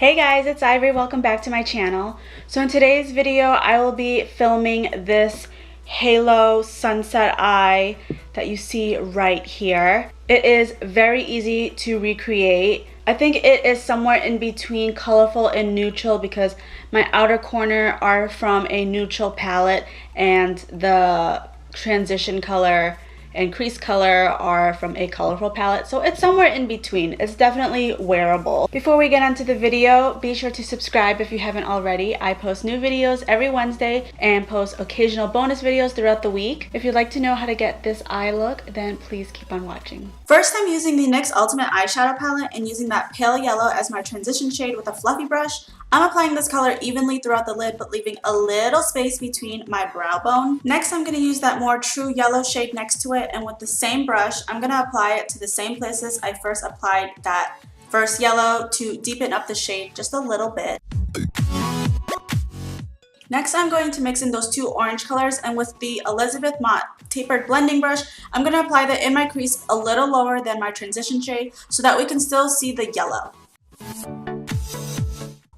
Hey guys, it's Ivory. Welcome back to my channel. So in today's video, I will be filming this halo sunset eye that you see right here. It is very easy to recreate. I think it is somewhere in between colorful and neutral because my outer corner are from a neutral palette and the transition color and crease color are from a colorful palette, so it's somewhere in between. It's definitely wearable. Before we get into the video, be sure to subscribe if you haven't already. I post new videos every Wednesday and post occasional bonus videos throughout the week. If you'd like to know how to get this eye look, then please keep on watching. First, I'm using the NYX Ultimate Eyeshadow Palette and using that pale yellow as my transition shade with a fluffy brush. I'm applying this color evenly throughout the lid, but leaving a little space between my brow bone. Next, I'm going to use that more true yellow shade next to it, and with the same brush, I'm going to apply it to the same places I first applied that first yellow to deepen up the shade just a little bit. Next, I'm going to mix in those two orange colors, and with the Elizabeth Mott tapered blending brush, I'm going to apply that in my crease a little lower than my transition shade so that we can still see the yellow.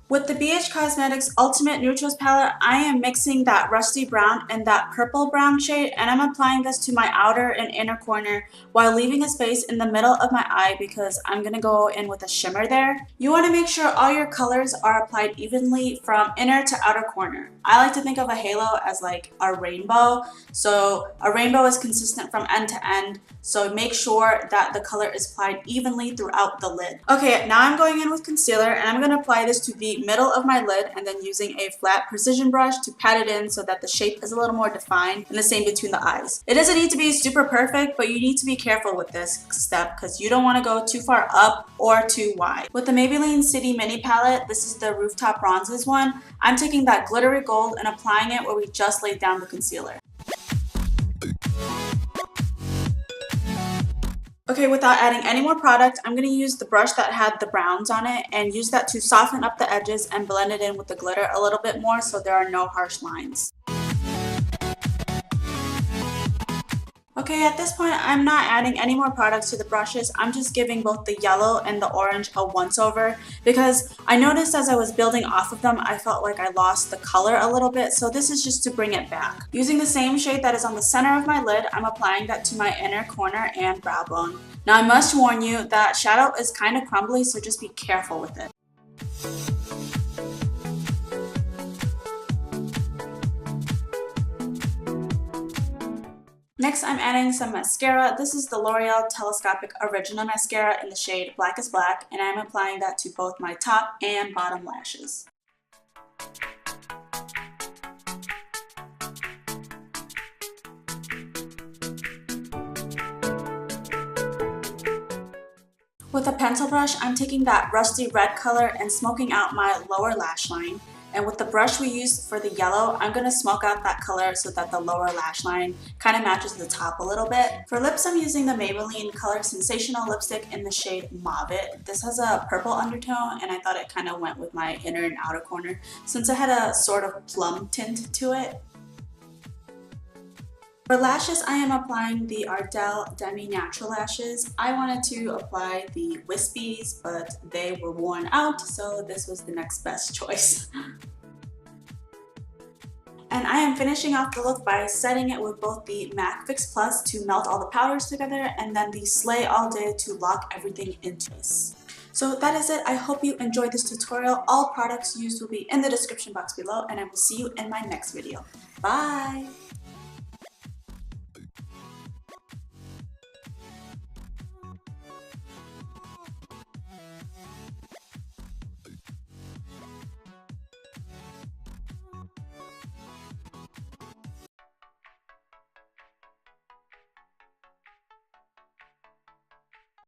With the BH Cosmetics Ultimate Neutrals palette, I am mixing that rusty brown and that purple brown shade, and I'm applying this to my outer and inner corner while leaving a space in the middle of my eye because I'm going to go in with a shimmer there. You want to make sure all your colors are applied evenly from inner to outer corner. I like to think of a halo as like a rainbow, so a rainbow is consistent from end to end, so make sure that the color is applied evenly throughout the lid. Okay, now I'm going in with concealer, and I'm going to apply this to the middle of my lid and then using a flat precision brush to pat it in so that the shape is a little more defined, and the same between the eyes. It doesn't need to be super perfect, but you need to be careful with this step because you don't want to go too far up or too wide. With the Maybelline City Mini palette, this is the Rooftop Bronzes one, I'm taking that glittery gold and applying it where we just laid down the concealer. Okay, without adding any more product, I'm going to use the brush that had the browns on it and use that to soften up the edges and blend it in with the glitter a little bit more so there are no harsh lines. Okay, at this point, I'm not adding any more products to the brushes. I'm just giving both the yellow and the orange a once-over because I noticed as I was building off of them, I felt like I lost the color a little bit, so this is just to bring it back. Using the same shade that is on the center of my lid, I'm applying that to my inner corner and brow bone. Now, I must warn you that shadow is kind of crumbly, so just be careful with it. Next, I'm adding some mascara. This is the L'Oreal Telescopic Original Mascara in the shade Black is Black, and I'm applying that to both my top and bottom lashes. With a pencil brush, I'm taking that rusty red color and smoking out my lower lash line. And with the brush we used for the yellow, I'm going to smoke out that color so that the lower lash line kind of matches the top a little bit. For lips, I'm using the Maybelline Color Sensational lipstick in the shade Mauve. This has a purple undertone, and I thought it kind of went with my inner and outer corner since it had a sort of plum tint to it. For lashes, I am applying the Ardell Demi Natural Lashes. I wanted to apply the wispies, but they were worn out, so this was the next best choice. And I am finishing off the look by setting it with both the MAC Fix Plus to melt all the powders together, and then the Slay All Day to lock everything into place. So that is it. I hope you enjoyed this tutorial. All products used will be in the description box below, and I will see you in my next video. Bye!